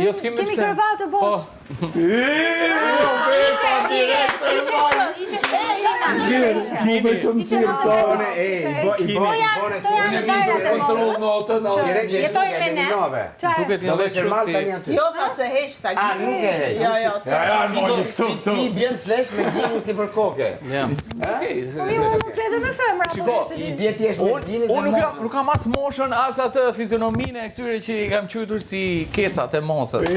Jo, s'kemi pse. Kemi kravatë bosh. Jetoj me ne. Do dhe Shermal tani aty. Jo, fa se heq ta. A, nuk e heq. Jo, Ti bjen flesh me Ginin si për koke. Unë fletë me femra. I bje ti është me Ginin dhe Unë nuk kam as moshën, as atë fizionominë e këtyre që i kam quajtur si kecat e mosës.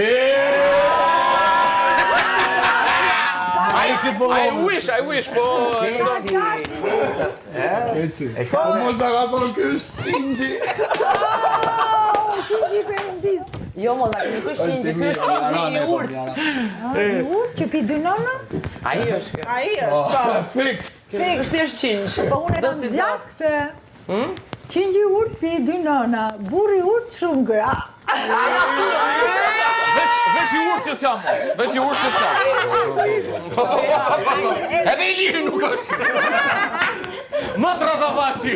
I wish, po... Po moza ka thonë ky është Qingji. Qingji perëndis. Jo, moza, nuk është Qingji, ky është Qingji i urt. I urt që pi dy nona? Ai është. Fix. Është thjesht Qingj. Po unë e kam zgjat këtë. Qingji urt pi dy nona, burri urt shumë gra. Vesh i urtë që s'jam, Edhe i lirë nuk është. Më të razavashi.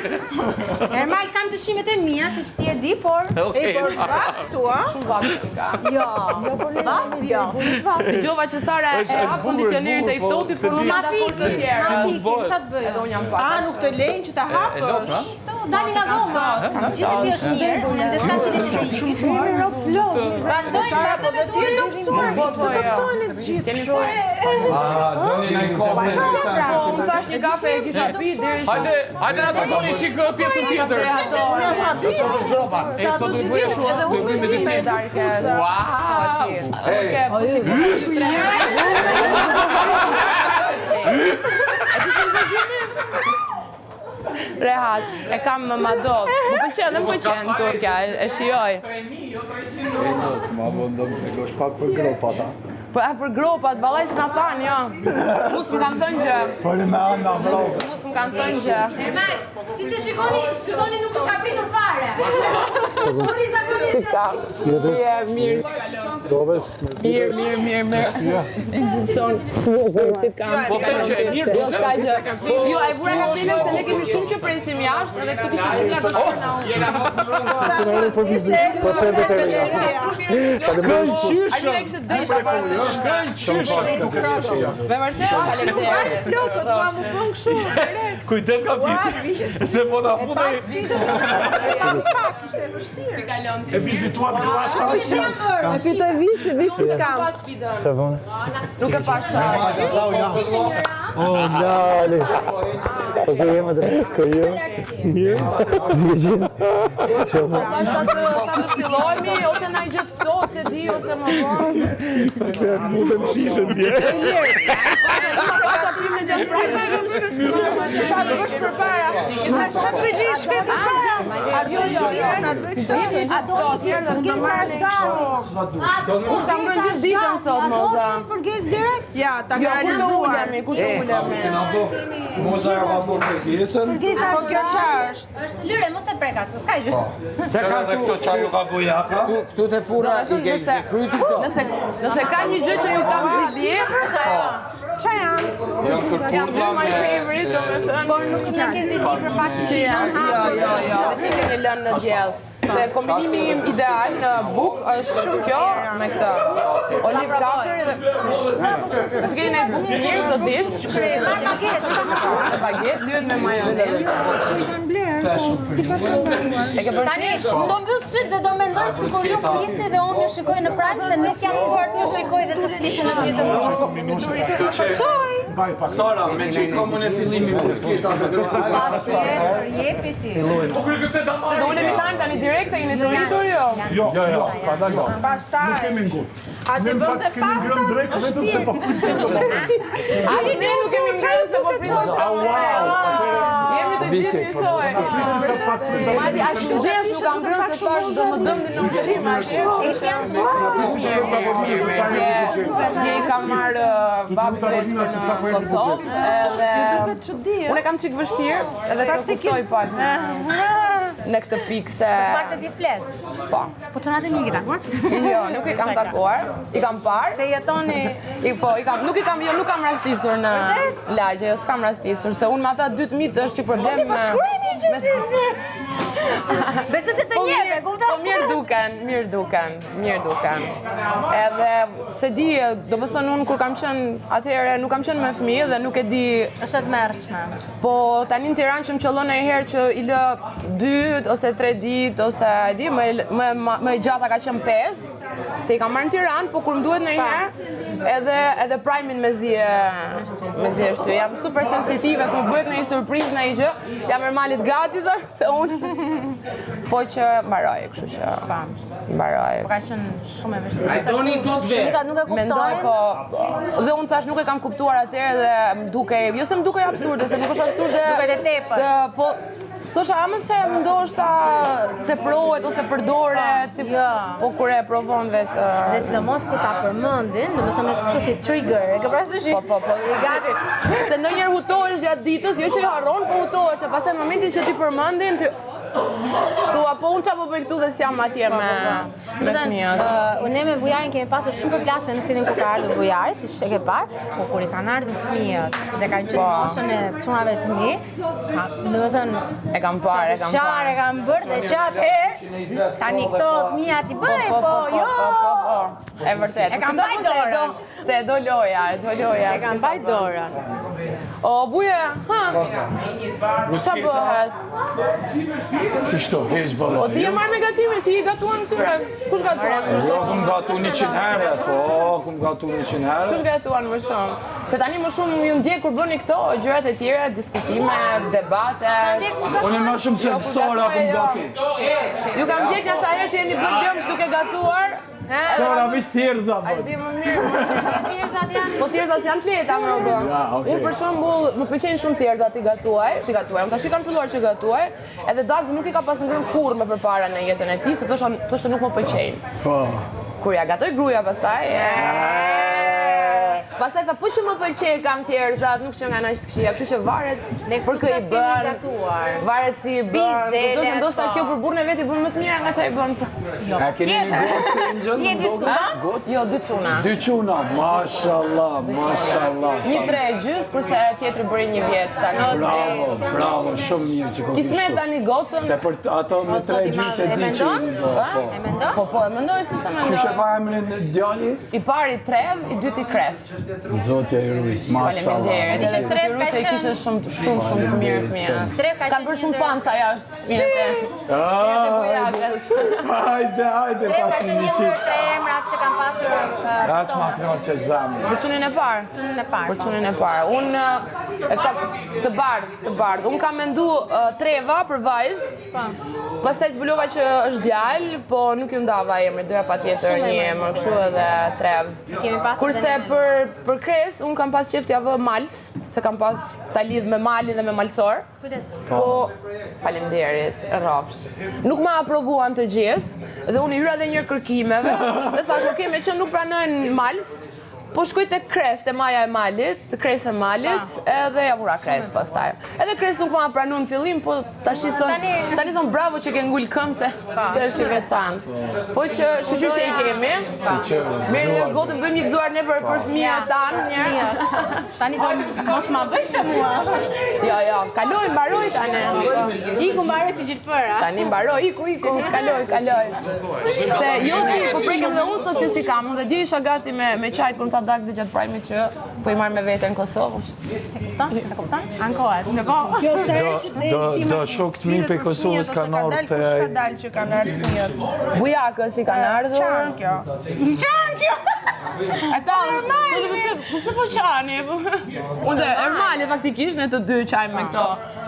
Ermal, kam dyshimet e mia, si që ti e di, por... Okej. Shumë vapë ka. Jo, Vapë, jo. Dëgjova që Sara e hap kondicionerin të i ftohtit, por nuk Ma ka fikë, të tjerë. sa të bëjë? Edhe unë jam pak. Nuk të lejnë që ta hapësh. Dali nga dhoma. Gjithsesi është mirë, unë ndër s'ka stile që ti. Mirë rop lot. Vazhdojmë me të tjerë do mësuar. Po të mësoni të gjithë. Kemi shoj. Doni në kopë. Po, më thash një kafe e kisha pi deri sa. Hajde na tregoni shik pjesën tjetër. Do të shohësh gropa. E sot do të bëj ashtu, do bëj me ditë. Rehat, e kam më madot. Më pëlqen Turqja, e shijoj. 3.000, jo 300 Ma vëndëm, e gosh pak për gropa ta. Po e për gropat, vallaj s'na than, jo. Mus më kanë thënë gjë. Për me anda vrove. Mus më kanë thënë gjë. Ermal, si që shikoni, nuk të ka pritur fare. Shuri zakonisht. Mirë. Son, ti kam. Po them që e mirë do S'ka gjë. Jo, e vura nga pilën se ne kemi shumë që presim jashtë, edhe këtu kishte shumë nga bëshkona unë. Jena më të rëndë. Se në rëndë për vizit, për të dhe të rëndë. Shkëll qyshë. Me vërtet, faleminderit. Flokët, ma më bën kështu. Kujdes ka fisi. Se po ta fundaj. Pak, ishte e vështirë. E vizituat klasë. E fitoj visi kam. Nuk e pas qarë. O, lali. Po të jemë të kërjo. Sa të fillojmi, ose na i gjithë ftohtë, se di, ose më vonë. Mu të më shishën dje. Qa prim në gjithë prajma. Qa të vësh për para. Qa të vëgjish këtë për para. Jo, A do të tjerë në të marrë në kështu. Unë s'kam bërë gjithë ditën sot, Moza. Përges direkt? Ja, ta Jo, kur të realizuar. ulemi, kur të ulemi. Moza e va bërë për pjesën. Po kjo qa është? Është lyre, mos e prekat, s'ka gjë. Se ka këto qaj ju ka bujaka. Këtu të fura i kryti këto. Nëse ka një gjë që ju kam zidje, Qa janë? janë dy my favorite, do me thënë. Por nuk në ke zidi për faktin që janë Jo, hapur. dhe që keni lënë në gjellë. Se kombinimi im ideal në buk është shumë kjo me këtë. Olive kapër dhe... Nëse keni në buk mirë të ditë, baget, lyhet me majonezë. Tani, do mbyll syt dhe do mendoj sikur ju flisni dhe unë ju shikoj në prag se nuk jam sigurt ju shikoj dhe të flisni në tjetër kohë. Sara, me që i komën e fillimi për sketa të Jepi ti. Po kërë këtë ta Do marrë. ulemi tani direkt, jeni të rritur jo? Jo, pa da jo. Pastaj. Nuk kemi ngut. A Ne të në fakt bënde s'kemi ngrënë drejt vetëm se po prisëm të Asë ne nuk kemi ngrënë se po prisëm sa Jemi të gjithë njësoj. prisëm sa pas të Madi, ashtë të gjesë nuk kam ngrënë se thash do më dëmë në nuk shim ashtë. Si janë zbuar? Dje i kam marrë babi qetë në Kosovë edhe... Unë e kam qikë vështirë edhe të kuptoj pak. në këtë pikë se... Pak të ti flet. Po. Po që natë miki takuar? Jo, nuk i kam takuar. I kam parë. Se jetoni... Nuk kam rastisur në lagje, jo s'kam rastisur, se unë me ata 2 mitë është që problem me... Shkrujni që ti... Besë se të njefe, kupta? Po mirë duken. Edhe, se di, do më thënë unë kur kam qenë atëhere, nuk kam qenë me fëmijë dhe nuk e di... është të mërshme. Po tani në Tiranë që më qëllon e herë që i lë 2 ose 3 ditë, ose di, më gjata ka qenë 5, se i kam marrë në Tiranë, po kur më duhet në herë, edhe Prime-in me zi shty. Jam super sensitive, kur bëhet në i surprizë në i gjë, jam normalit gati dhe, se unë... Po që mbaroj, kështu që mbaroj. Po ka qenë shumë e vështirë. Ai doni gotë verë. Shumica nuk e kuptojnë. Po, dhe unë thash nuk e kam kuptuar atëherë dhe më dukej, jo se më dukej absurde, se nuk është absurde. Duket e tepër. Po, thosha, ama se ndoshta teprohet ose përdoret, po kur e provon vetë. Dhe sidomos kur ta përmendin, domethënë është kështu si trigger. E ke parasysh? Po, gati. Se ndonjëherë hutohesh gjatë ditës, jo që i harron, po hutohesh, se pastaj në momentin që ti përmendin, ti thua, po unë qa po bëj këtu dhe s'jam atje me fëmijët. Ne me Bujarin kemi pasur shumë përplasje në filmin kur ka ardhur Bujari, si e ke parë, po kur i kanë ardhur fëmijët dhe kanë qenë moshën e çunave të mi, domethënë e kam parë. Qarë e kam bërë dhe gjatë herë, tani këto të mia ti bëj, po jo. E vërtet. E kam bajt dorën. Se do loja. E kam bajt dorën. O, buje, qa bëhet? Kështu, heq bëllë. O, ti e marrë me gatime, ti i gatuan këtyre. Kush gatuan? Jo, këm gatu 100 herë, këm gatu 100 herë. Kush gatuan më shumë? Se tani më shumë ju ndjek kur bëni këto, gjërat e tjera, diskutime, debate. Unë më shumë se Sora këm gati. Ju kam ndjek në ca herë që jeni bërë dëmsh duke gatuar. Sora, vish thjerza, A di më mirë. Thjerzat janë. Po thjerzat janë fleta më bë. Unë për shembull më pëlqejnë shumë thjerzat i gatuaj. Unë tash kam filluar që gatuaj, edhe Dagzi nuk i ka pas ngrënë kurrë më përpara në jetën e tij, se thoshte nuk më pëlqejnë. Po. Kur ja gatoj gruaja pastaj. Pastaj tha, po që më pëlqej kam thjerzat, nuk që nga na që të këshia, kështu që varet për kë i bën, varet si i bën, kuptoj se ndoshta kjo për burrën e vet i bën më të mira nga çfarë i bën. A keni një gotë që në gjënë? Ti e diskuton? Jo, 2 çuna. 2 çuna, mashallah. 1 3 gjys, kurse tjetri bëri 1 vjeç tani. Bravo, shumë mirë që këtë Kismet tani gocën. Se për ato me 3 gjys e di që i E mendon? Po, e mendoj se se Që shë mendoj. ka emrin djali? I pari Trev, i dyti Kres. Zotja i rujt, mashallah. Faleminderit. Edhe Trev ka qenë kishte shumë të mirë fëmijë. Kanë bërë shumë fansa jashtë fëmijët. Hajde, pas një një qitë. Se emrat që kanë pasur Aq ma knoqe zamën. Për çunën e parë. Për çunën e parë. Unë e kam të bardh. Unë kam mendu Treva për vajzë. Pastaj zbulova që është djalë, po nuk ju ndava emrin, doja patjetër një emër kështu edhe Trev. Kurse për Kres, unë kam pas qef t'ja vë Mals, se kam pas ta lidh me Malin dhe me Malsor. Po, faleminderit, rrofsh. Nuk ma aprovuan të gjithë, dhe unë i hyra dhe njërë kërkimeve, dhe thash, ok, me që nuk pranojnë Mals, po shkoj te Kres, te maja e Malit, te Kres e Malit, edhe ja vura Kres pastaj. Edhe Kres nuk ma pranu në fillim, po tani thon bravo që ke ngull këmë se është i veçantë. Po që shqyqy që i kemi, mirë në gotën bëjmë një gëzuar ne për fëmijët tanë një. Tani do mos ma bëj të mua. Jo, kaloj, mbaroj tani. Iku mbaroj si gjithë përra. Tani mbaroj, iku, kaloj. Se jo ti, po prekem dhe unë sot që si kam, dhe dje isha gati me qajt për në ta Dagzi gjatë Prime-it që po i marrë me vete në Kosovë. E kupton? Ankohet. Kjo serë Do shokët mi për Kosovës kanë ardhur Kush ka dalë që kanë ardhur fëmijët? Bujakës i kanë ardhur. Qanë kjo? Ata, pëse po qani? Unë dhe Ermali faktikisht në të dy qajmë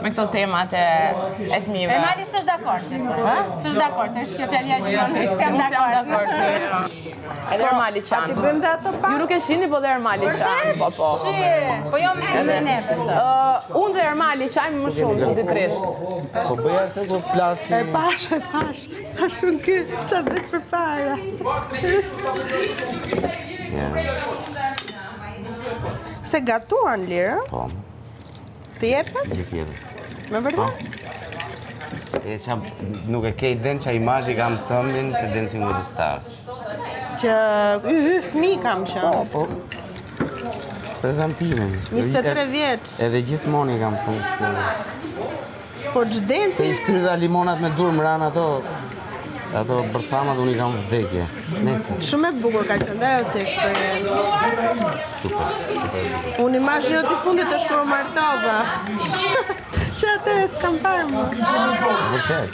me këto temat e fëmijëve. Ermali s'është dakord, s'është dakord, se është kjo fjalia që s'jam dakord. Edhe Ermali qanë. Bëjmë dhe ato pa? Ju nuk e shini, po dhe Ermali qanë. Po. Po jo me ne pësë. Unë dhe Ermali qajmë më shumë që ditërisht. Po bëja të ku plasi... Pash, unë këtë që vetë për para. Se gatuan lirë? Po, Të jepet? gjë tjetër. Me vërtet? E qa nuk e ke iden qa imazhi kam tëmbin të Dancing with the Stars. Që fëmi kam qenë. Po. Prezantimin. 23 vjeç. Edhe gjithmonë i kam thënë. Po ç'densi. Se i shtrydha limonat me dur mran ato bërthamat unë i kam vdekje. Nesër. Shumë e bukur ka qenë ajo si eksperiencë. Super. Unë imazhi jot i fundit është kur u martova. Që atëherë s'kam parë më. Vërtet.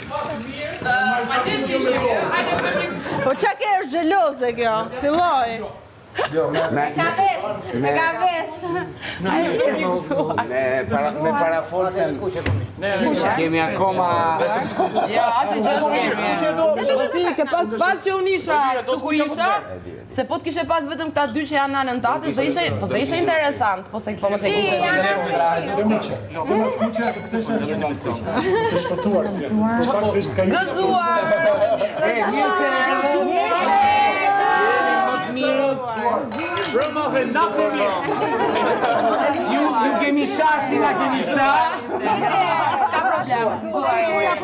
Po çka ke është xheloze kjo? Filloi. Me gaves. Me parafolsen kemi akoma... Jo, asi gjë shkemi. Po ti ke pas fat që unë isha këtu ku isha, se po të kishe pas vetëm këta dy që janë anën tatës, dhe ishe interesant, po se po mos e kishe Ju kemi shah si na kemi shah. Ka problem.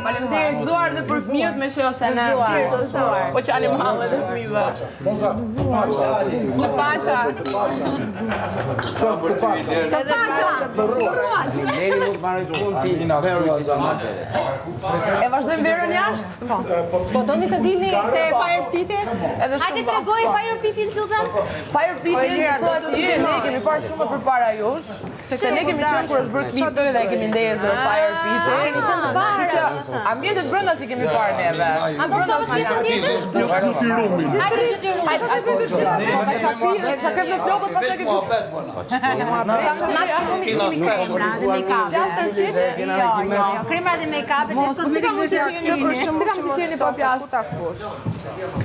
Faleminderit Zuar dhe për fëmijët me shose në po që animale dhe fëmijëve. Të paqa. Deri mund të marrë punti. E vazhdojmë verën jashtë? Po doni të dini te Fire Pit-i? Hajde tregoj Fire Pit-in lutem. Fire Pit-in që thua ti, ne kemi parë shumë përpara jush, se ne kemi qenë kur është bërë klipi dhe kemi ndezur Fire Pit-in. Kemi qenë të parë. Kështu që ambientet brenda si kemi parë neve. A do të bësh pjesë tjetër? Hajde dy rumi. Sa ke në flokët pas ke bërë. Maksimumi kemi kremra dhe make-up. Kremra dhe make-up. Si ka mundësi që jeni si ka mundësi që jeni pa pjasë?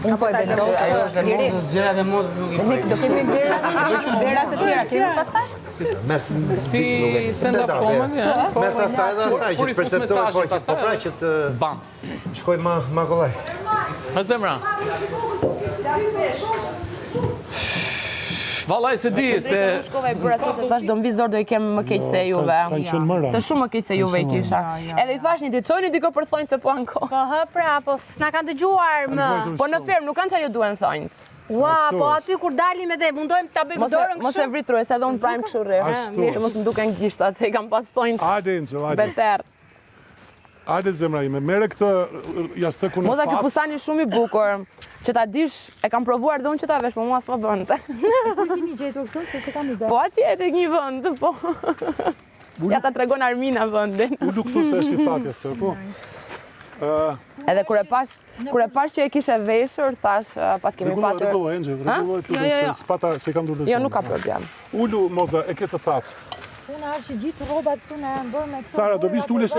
Unë po e vendosë. Ajo është dhe mozës gjera dhe mozës nuk i Ne do kemi dera të tjera, kemi pastaj? Mes stand-up comedy, mes asaj dhe asaj që perceptojnë po që po pra që të shkoj ma kollaj. A zemra? Vallaj se di se... Shkova i bëra se thash do mvizor do i kem më keq se juve. Se shumë më keq se juve i kisha. Edhe i thash një ditë çojini diko për thonjtë se po anko. Po hë pra, po s'na kanë dëgjuar më. Po në ferm nuk kanë çfarë ju duhen thonjtë. Ua, po aty kur dalim edhe mundojmë ta bëjmë dorën Mos e vritru, se edhe unë prajmë kështu rrë. Që mos më duken gishtat, se i kam pas thonjtë. Hajde, Angel, hajde. Beter. Hajde, zemra ime, mere këtë jastëku në Moza, ky fat. fustani shumë i bukur. Që ta dish, e kam provuar dhe unë që ta vesh, po mua s'ma bënte. Keni gjetur këtu se kam ide. Po atje e tek një vend, po. Ja ta tregon Armina vendin. Ullu këtu se është i fat jastëku. Edhe kur e pash që e kishe veshur, thash, pas kemi patur... Regullo, Angel, regullo e të spata se i kam dur të Jo, nuk ka problem. Ullu, Moza, e këtë thatë. Puna është që gjithë rrobat këtu na janë bërë me këto. Sara, do vish t'ulesh